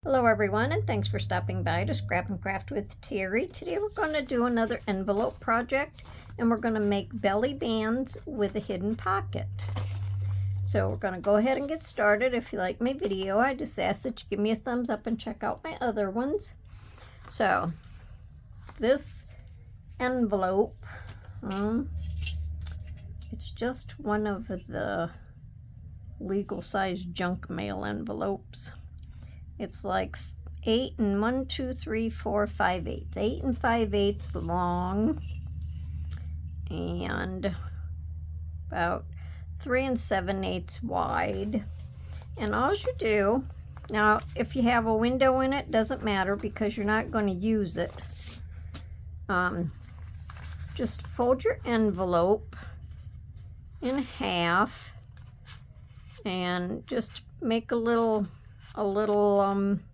Hello everyone, and thanks for stopping by to Scrap and Craft with Terry. Today we're going to do another envelope project, and we're going to make belly bands with a hidden pocket. So we're going to go ahead and get started. If you like my video, I just ask that you give me a thumbs up and check out my other ones. So this envelope, it's just one of the legal size junk mail envelopes. It's like 8 and 1, 2, 3, 4, 5 eighths. 8 and 5/8 long, and about 3 and 7/8 wide. And all you do, now if you have a window in it, doesn't matter because you're not going to use it. Just fold your envelope in half and just make a little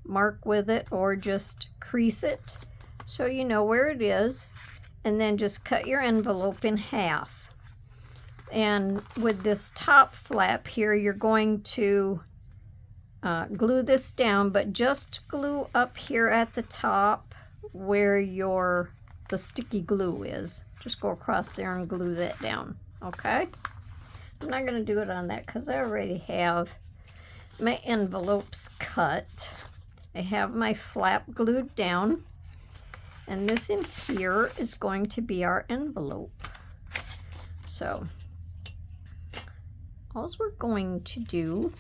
mark with it, or just crease it so you know where it is, and then just cut your envelope in half. And with this top flap here, you're going to glue this down, but just glue up here at the top where the sticky glue is. Just go across there and glue that down, okay? I'm not going to do it on that because I already have my envelopes cut. I have my flap glued down, and this in here is going to be our envelope. So all we're going to do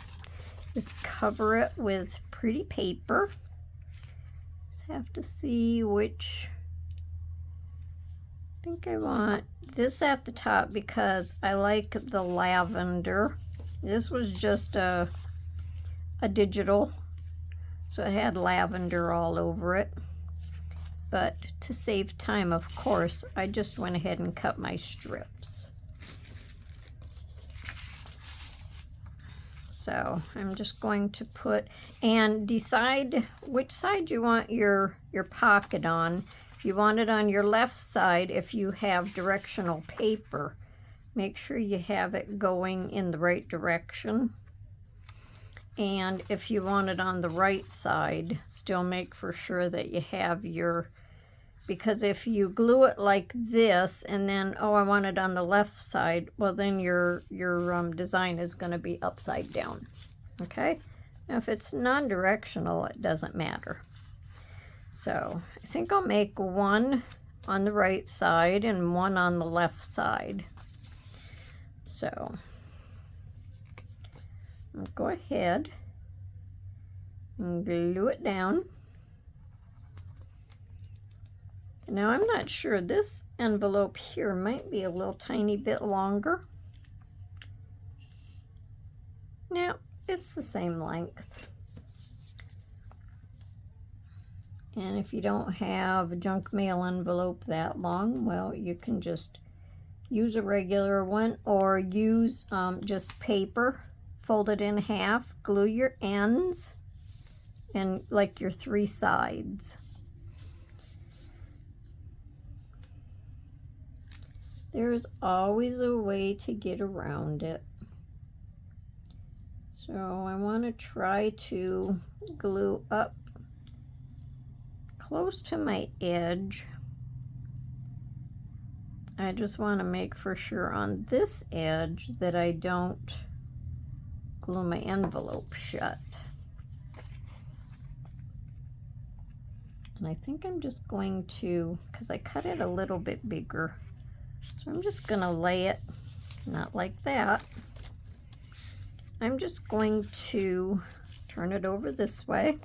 is cover it with pretty paper. Just have to see which. I think I want this at the top because I like the lavender. This was just a digital, so it had lavender all over it, but to save time, of course, I just went ahead and cut my strips. So I'm just going to put, and decide which side you want your pocket on. If you want it on your left side, if you have directional paper, make sure you have it going in the right direction. And if you want it on the right side, still make for sure that you have because if you glue it like this and then, oh, I want it on the left side, well then your design is going to be upside down, okay? Now if it's non-directional, it doesn't matter. So I think I'll make one on the right side and one on the left side. So I'll go ahead and glue it down. Now I'm not sure, this envelope here might be a little tiny bit longer. Now it's the same length. And if you don't have a junk mail envelope that long, well, you can just use a regular one, or use just paper. Fold it in half, glue your ends, and like your 3 sides. There's always a way to get around it. So I want to try to glue up close to my edge. I just want to make for sure on this edge that I don't glue my envelope shut. And I think I'm just going to, because I cut it a little bit bigger, so I'm just going to lay it, not like that. I'm just going to turn it over this way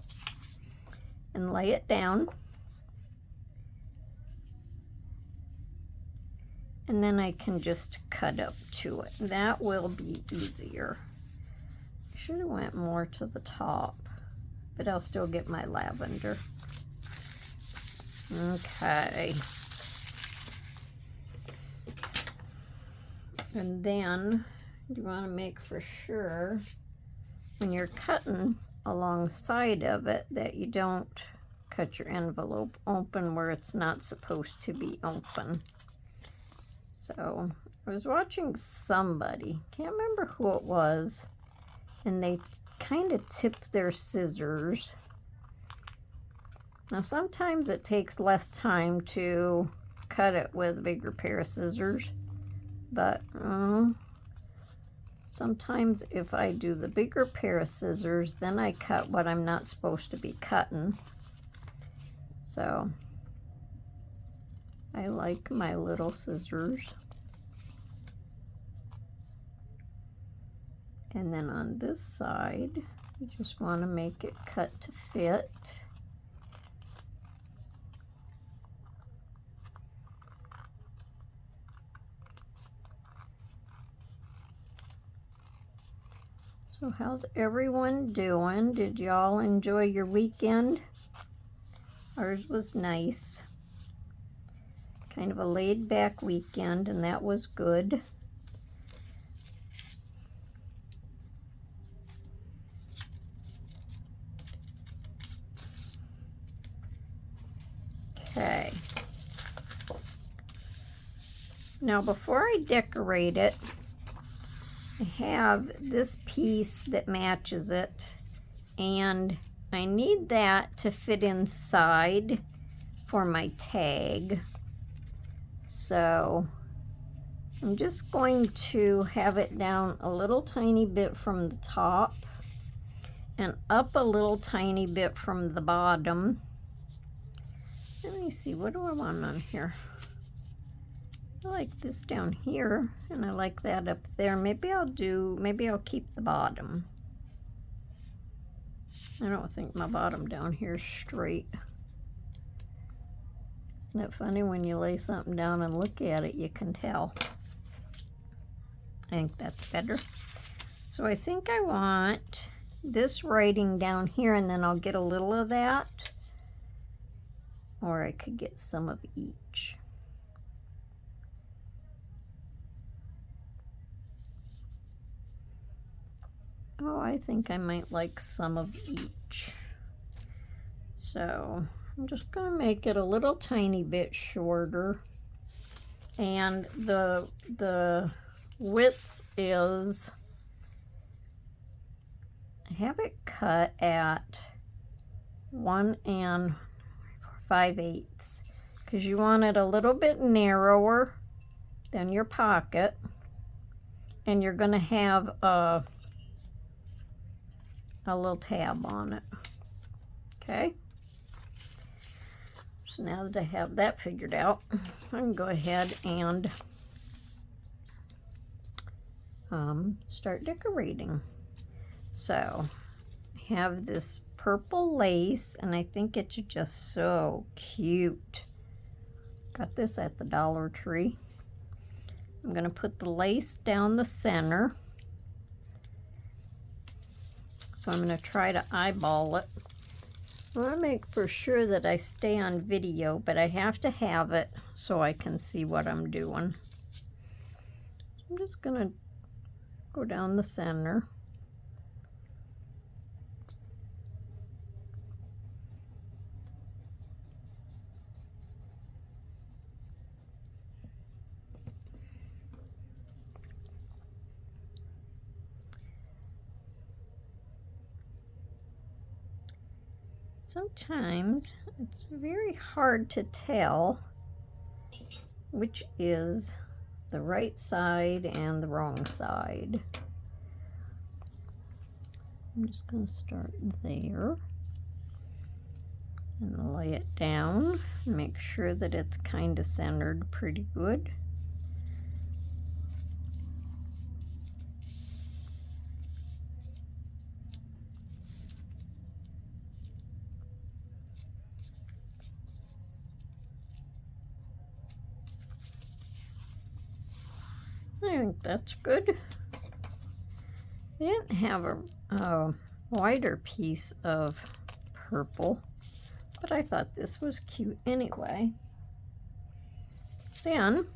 and lay it down. And then I can just cut up to it. That will be easier. I should have went more to the top, but I'll still get my lavender. Okay. And then you want to make for sure when you're cutting alongside of it that you don't cut your envelope open where it's not supposed to be open. So I was watching somebody, can't remember who it was, and they kind of tipped their scissors Now sometimes it takes less time to cut it with a bigger pair of scissors, but sometimes if I do the bigger pair of scissors, then I cut what I'm not supposed to be cutting. So I like my little scissors. And then on this side, you just want to make it cut to fit. So how's everyone doing? Did y'all enjoy your weekend? Ours was nice. Kind of a laid-back weekend, and that was good. Okay. Now before I decorate it, I have this piece that matches it, and I need that to fit inside for my tag. So I'm just going to have it down a little tiny bit from the top and up a little tiny bit from the bottom. Let me see, what do I want on here? I like this down here, and I like that up there. Maybe I'll keep the bottom. I don't think my bottom down here is straight. Isn't it funny when you lay something down and look at it, you can tell. I think that's better. So I think I want this writing down here, and then I'll get a little of that. Or I could get some of each. Oh, I think I might like some of each. So I'm just going to make it a little tiny bit shorter. And the width is, I have it cut at 1 5/8 because you want it a little bit narrower than your pocket. And you're going to have a little tab on it. Okay, so now that I have that figured out, I can go ahead and start decorating. So I have this purple lace, and I think it's just so cute. Got this at the Dollar Tree. I'm going to put the lace down the center. So I'm going to try to eyeball it. I want to make for sure that I stay on video, but I have to have it so I can see what I'm doing. I'm just going to go down the center. Sometimes it's very hard to tell which is the right side and the wrong side. I'm just going to start there and lay it down. Make sure that it's kind of centered pretty good. I think that's good. I didn't have a wider piece of purple, but I thought this was cute anyway. Then,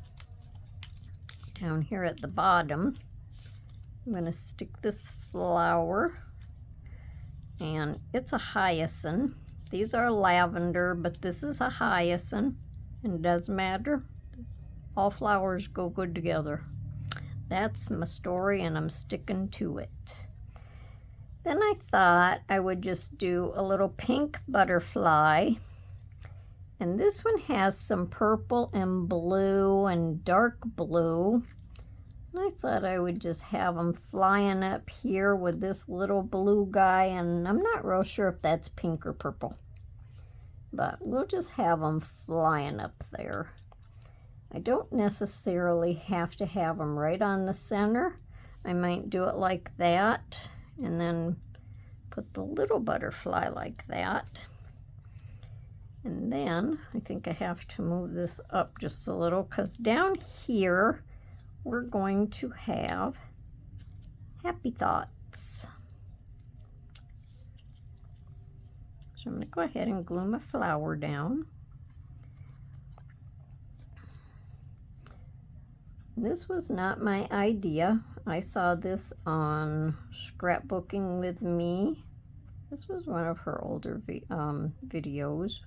down here at the bottom, I'm going to stick this flower, and it's a hyacinth. These are lavender, but this is a hyacinth, and it doesn't matter. All flowers go good together. That's my story, and I'm sticking to it. Then I thought I would just do a little pink butterfly And this one has some purple and blue and dark blue. And I thought I would just have them flying up here with this little blue guy, and I'm not real sure if that's pink or purple. But we'll just have them flying up there. I don't necessarily have to have them right on the center. I might do it like that, and then put the little butterfly like that. And then I think I have to move this up just a little, because down here we're going to have happy thoughts. So I'm going to go ahead and glue my flower down. This was not my idea. I saw this on Scrapbooking with Me. This was one of her older videos.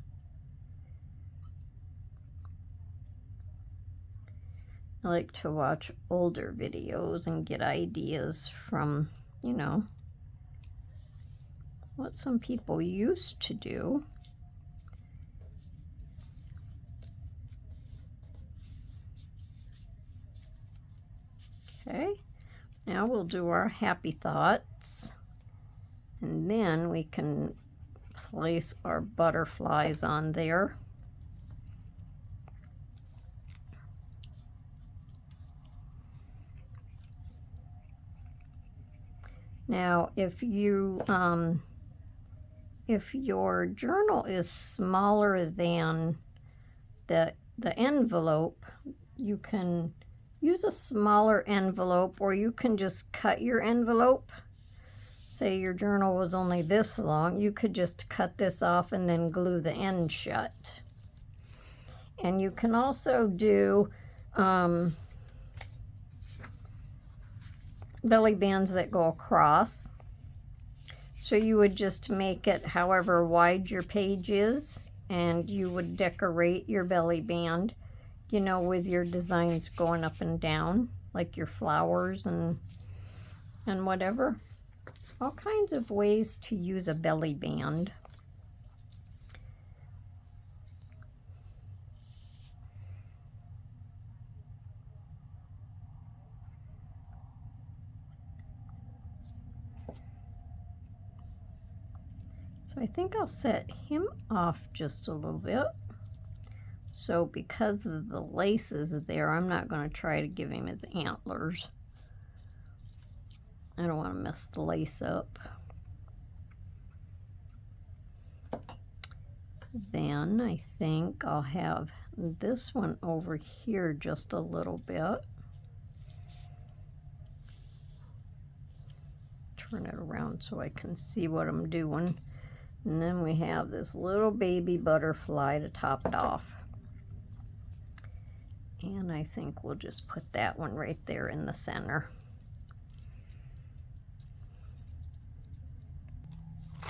I like to watch older videos and get ideas from, you know, what some people used to do. Okay, now we'll do our happy thoughts, and then we can place our butterflies on there. Now, if your journal is smaller than the envelope, you can use a smaller envelope, or you can just cut your envelope. Say your journal was only this long, you could just cut this off and then glue the end shut. And you can also do belly bands that go across. So you would just make it however wide your page is, and you would decorate your belly band, you know, with your designs going up and down, like your flowers and whatever. All kinds of ways to use a belly band. So I think I'll set him off just a little bit. So because of the laces there, I'm not going to try to give him his antlers. I don't want to mess the lace up. Then I think I'll have this one over here just a little bit. Turn it around so I can see what I'm doing. And then we have this little baby butterfly to top it off. And I think we'll just put that one right there in the center.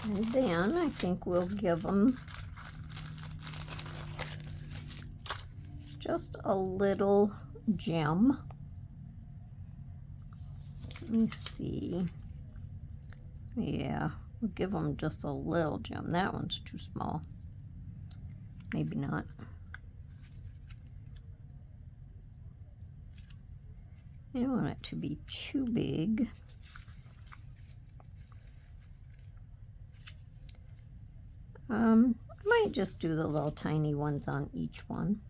And then I think we'll give them just a little gem. Let me see. Yeah, we'll give them just a little gem. That one's too small. Maybe not. I don't want it to be too big. I might just do the little tiny ones on each one.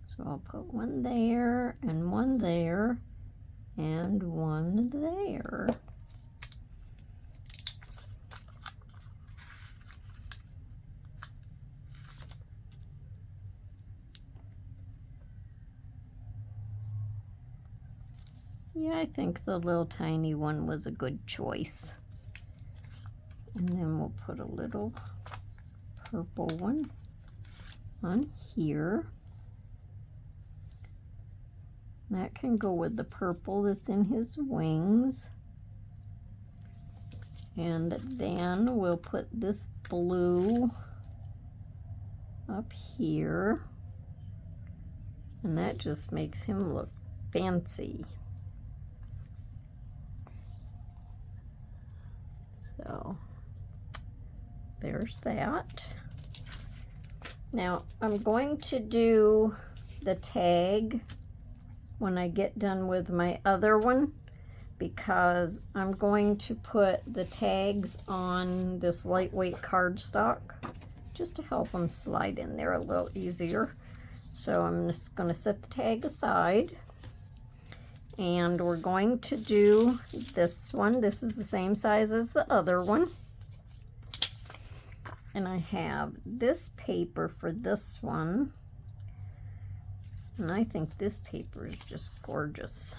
So I'll put one there, and one there, and one there. Yeah, I think the little tiny one was a good choice. And then we'll put a little purple one on here. That can go with the purple that's in his wings. And then we'll put this blue up here. And that just makes him look fancy. So There's that. Now I'm going to do the tag when I get done with my other one, because I'm going to put the tags on this lightweight cardstock just to help them slide in there a little easier. So I'm just going to set the tag aside, and we're going to do this one. This is the same size as the other one. And I have this paper for this one. And I think this paper is just gorgeous.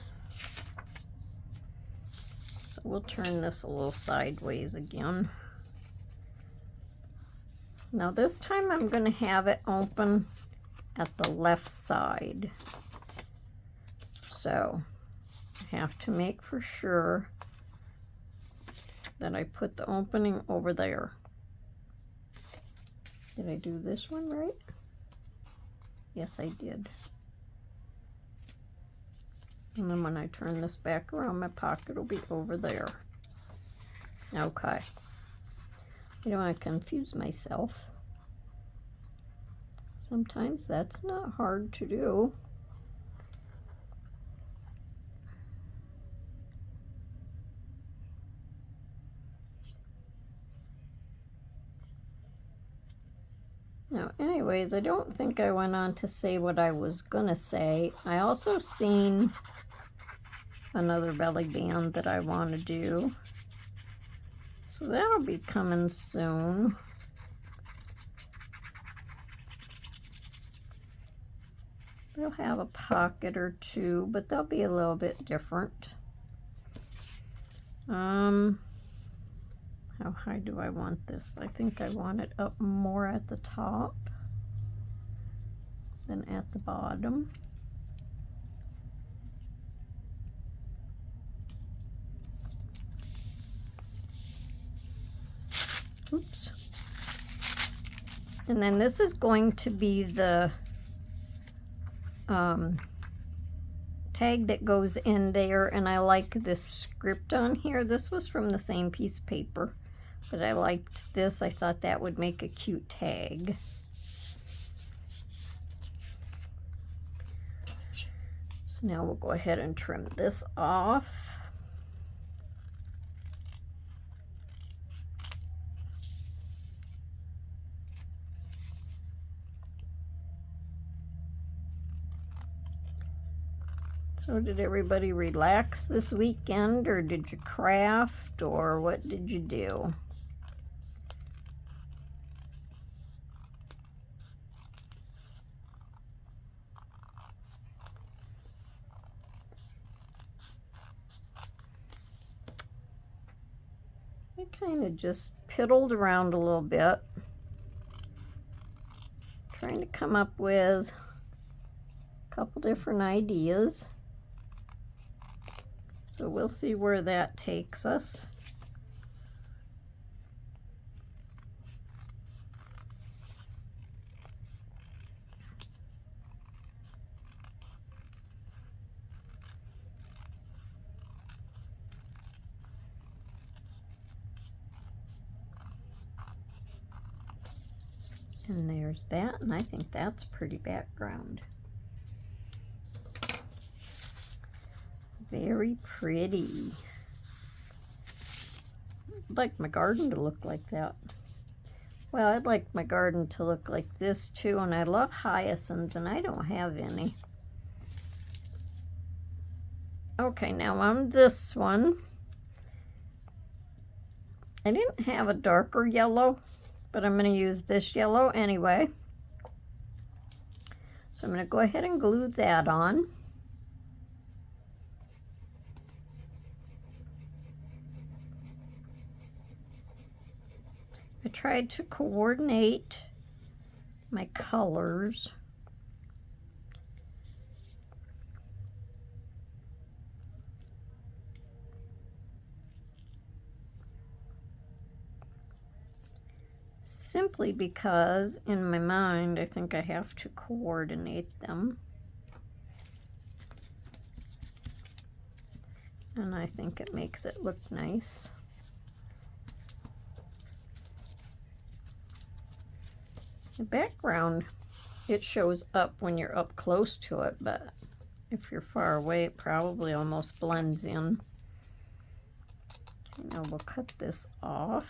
So we'll turn this a little sideways again. Now this time I'm going to have it open at the left side. So I have to make for sure that I put the opening over there. Did I do this one right? Yes, I did. And then when I turn this back around, my pocket will be over there. Okay. I don't want to confuse myself. Sometimes that's not hard to do. Now, anyways, I don't think I went on to say what I was gonna say. I also seen another belly band that I want to do. So that'll be coming soon. They'll have a pocket or two, but they'll be a little bit different. How high do I want this? I think I want it up more at the top than at the bottom. Oops. And then this is going to be the tag that goes in there, and I like this script on here. This was from the same piece of paper, but I liked this. I thought that would make a cute tag. So now we'll go ahead and trim this off. So did everybody relax this weekend, or did you craft, or what did you do? I kind of just piddled around a little bit, trying to come up with a couple different ideas. So we'll see where that takes us. And there's that, and I think that's pretty background. Very pretty. I'd like my garden to look like that. Well, I'd like my garden to look like this too, and I love hyacinths, and I don't have any. Okay, now on this one, I didn't have a darker yellow, but I'm going to use this yellow anyway. So I'm going to go ahead and glue that on. I tried to coordinate my colors. Simply because in my mind I think I have to coordinate them. And I think it makes it look nice. The background, it shows up when you're up close to it, but if you're far away, it probably almost blends in. Okay, now we'll cut this off.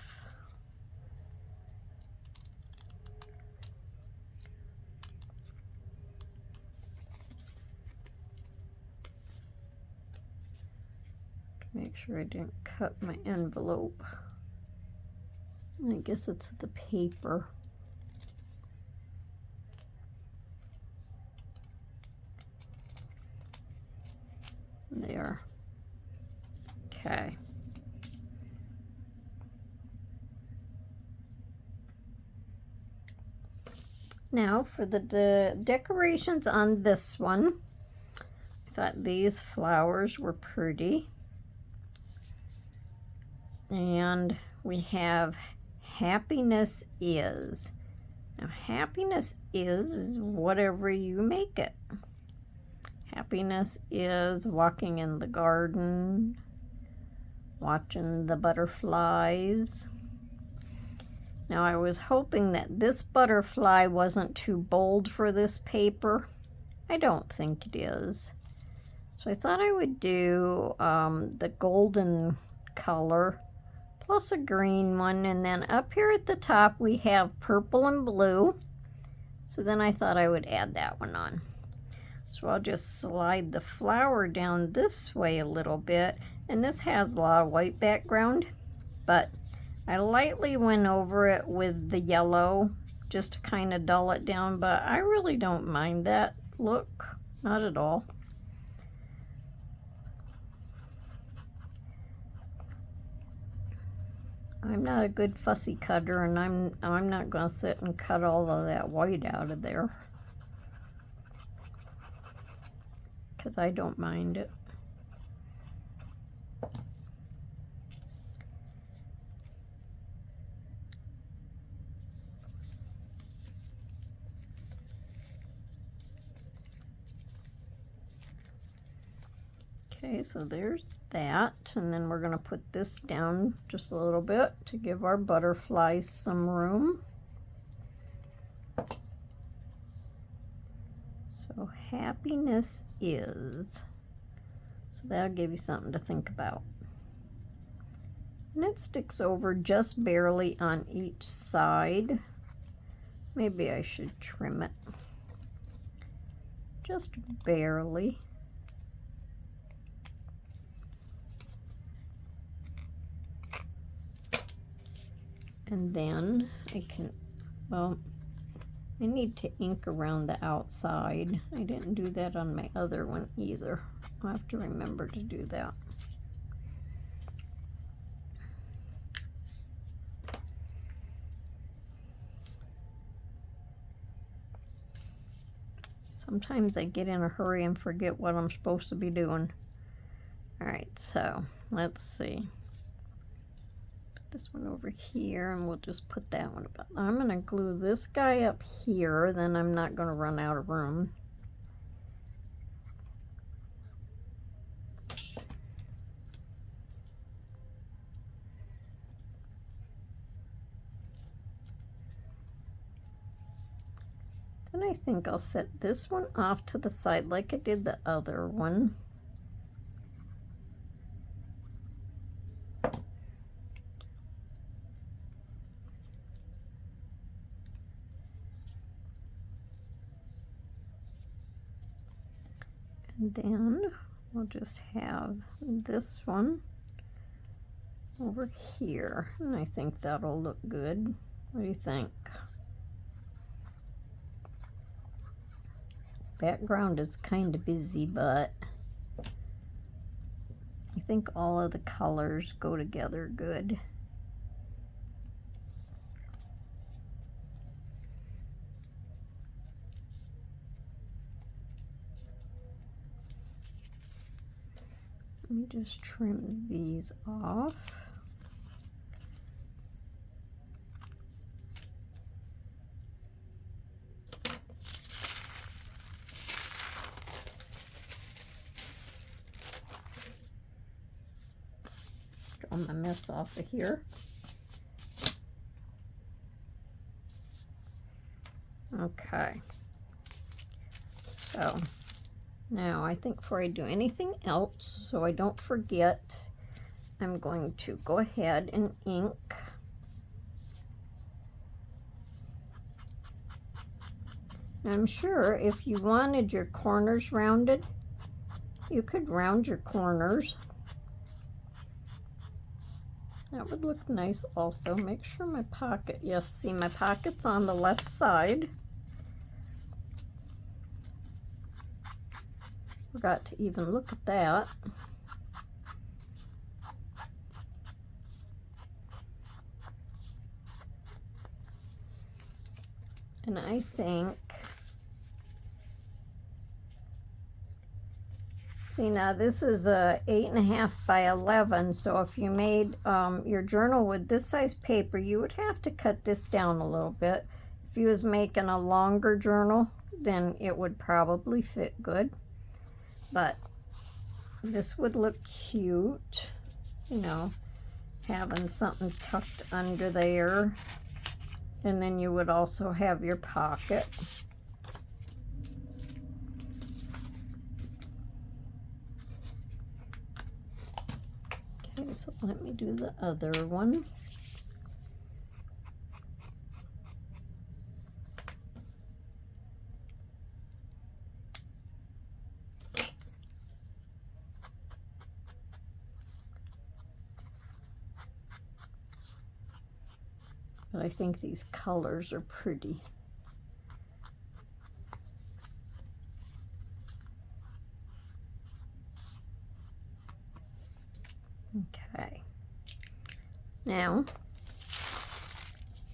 Make sure I didn't cut my envelope. I guess it's the paper. There. Okay. Now for the decorations on this one, I thought these flowers were pretty. And we have happiness is. Now happiness is whatever you make it. Happiness is walking in the garden, watching the butterflies. Now I was hoping that this butterfly wasn't too bold for this paper. I don't think it is. So I thought I would do the golden color plus a green one, and then up here at the top we have purple and blue. So then I thought I would add that one on. So I'll just slide the flower down this way a little bit, and this has a lot of white background, but I lightly went over it with the yellow just to kind of dull it down, but I really don't mind that look, not at all. I'm not a good fussy cutter, and I'm not going to sit and cut all of that white out of there, because I don't mind it. Okay, so there's that, and then we're going to put this down just a little bit to give our butterflies some room. So happiness is. So that'll give you something to think about. And it sticks over just barely on each side. Maybe I should trim it. Just barely. And then I can, well, I need to ink around the outside. I didn't do that on my other one either. I'll have to remember to do that. Sometimes I get in a hurry and forget what I'm supposed to be doing. All right, so let's see. This one over here, and we'll just put that one about. I'm going to glue this guy up here, then I'm not going to run out of room. Then I think I'll set this one off to the side like I did the other one. And then we'll just have this one over here, and I think that'll look good. What do you think? Background is kind of busy, but I think all of the colors go together good. Let me just trim these off. Draw my mess off of here. Okay. So now I think before I do anything else, so I don't forget, I'm going to go ahead and ink. I'm sure if you wanted your corners rounded, you could round your corners. That would look nice also. Make sure my pocket, yes, see my pocket's on the left side. Forgot to even look at that. And I think, see now this is a 8.5 by 11, so if you made your journal with this size paper, you would have to cut this down a little bit. If you was making a longer journal, then it would probably fit good. But this would look cute, you know, having something tucked under there. And then you would also have your pocket. Okay, so let me do the other one. But I think these colors are pretty. Okay. Now,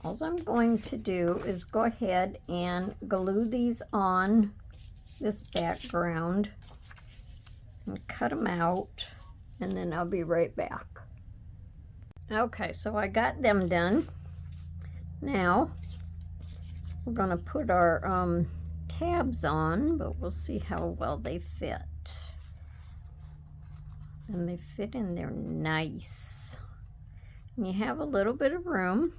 all I'm going to do is go ahead and glue these on this background and cut them out, and then I'll be right back. Okay, so I got them done. Now, we're going to put our tabs on, but we'll see how well they fit. And they fit in there nice. And you have a little bit of room.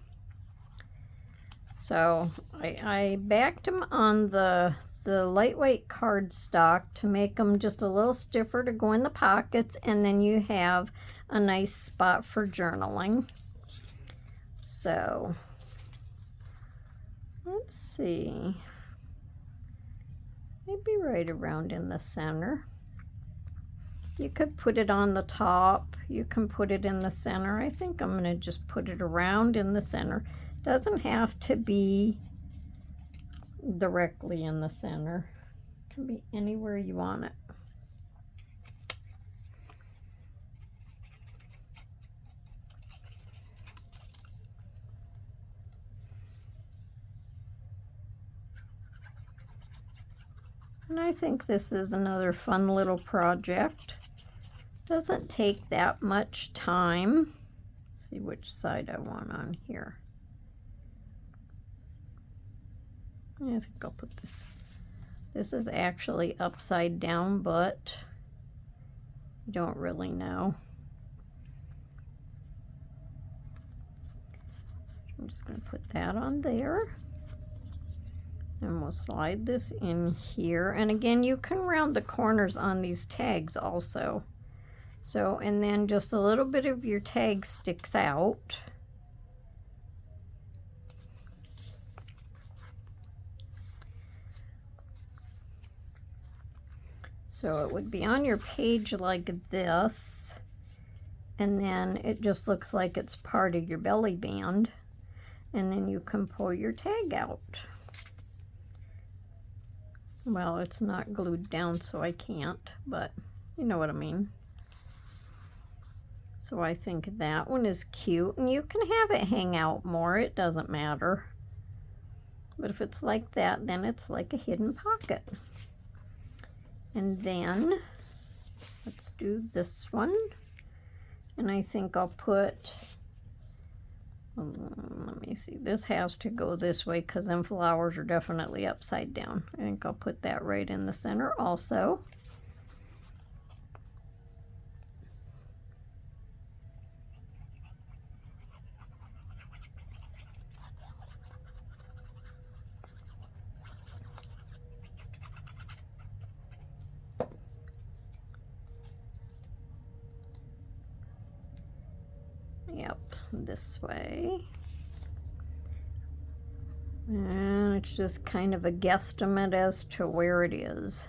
So I backed them on the lightweight cardstock to make them just a little stiffer to go in the pockets, and then you have a nice spot for journaling. So let's see, maybe right around in the center. You could put it on the top, you can put it in the center. I think I'm going to just put it around in the center. Doesn't have to be directly in the center. It can be anywhere you want it. And I think this is another fun little project. Doesn't take that much time. Let's see which side I want on here. I think I'll put this. This is actually upside down, but you don't really know. I'm just going to put that on there. And we'll slide this in here. And again, you can round the corners on these tags also. So, and then just a little bit of your tag sticks out. So it would be on your page like this. And then it just looks like it's part of your belly band. And then you can pull your tag out. Well, it's not glued down, so I can't, but you know what I mean. So I think that one is cute, and you can have it hang out more, it doesn't matter. But if it's like that, then it's like a hidden pocket. And then, let's do this one. And I think I'll put, let me see, this has to go this way because them flowers are definitely upside down. I think I'll put that right in the center also. Yep, this way. And it's just kind of a guesstimate as to where it is.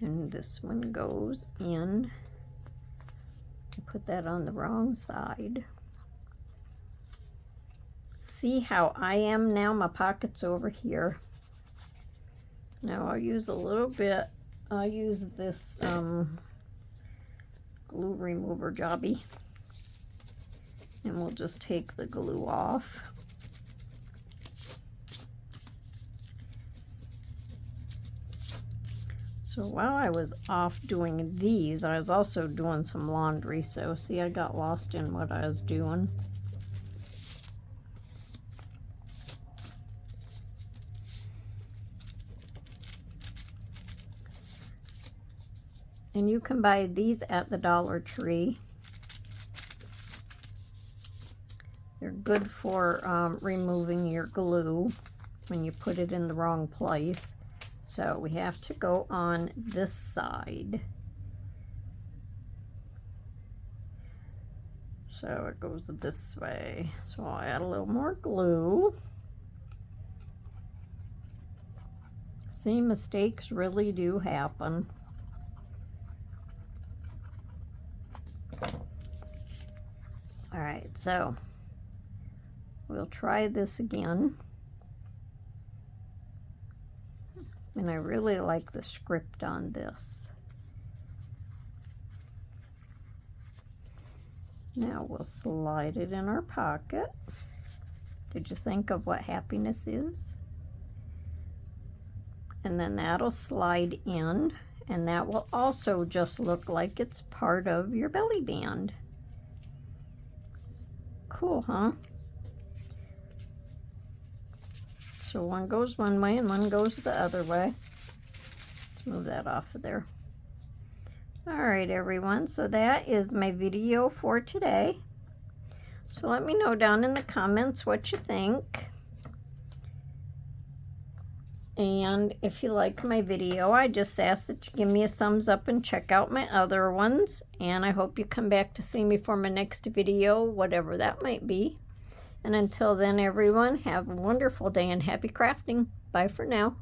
And this one goes in. Put that on the wrong side. See how I am now? My pocket's over here. Now I'll use a little bit. I'll use this glue remover jobby. And we'll just take the glue off. So while I was off doing these, I was also doing some laundry. So see, I got lost in what I was doing. And you can buy these at the Dollar Tree. They're good for removing your glue when you put it in the wrong place. So we have to go on this side. So it goes this way. So I'll add a little more glue. See, mistakes really do happen. All right, so we'll try this again. And I really like the script on this. Now we'll slide it in our pocket. Did you think of what happiness is? And then that'll slide in, and that will also just look like it's part of your belly band. Cool, huh? So one goes one way and one goes the other way. Let's move that off of there. All right, everyone. So that is my video for today. So let me know down in the comments what you think. And if you like my video, I just ask that you give me a thumbs up and check out my other ones. And I hope you come back to see me for my next video, whatever that might be. And until then, everyone, have a wonderful day and happy crafting. Bye for now.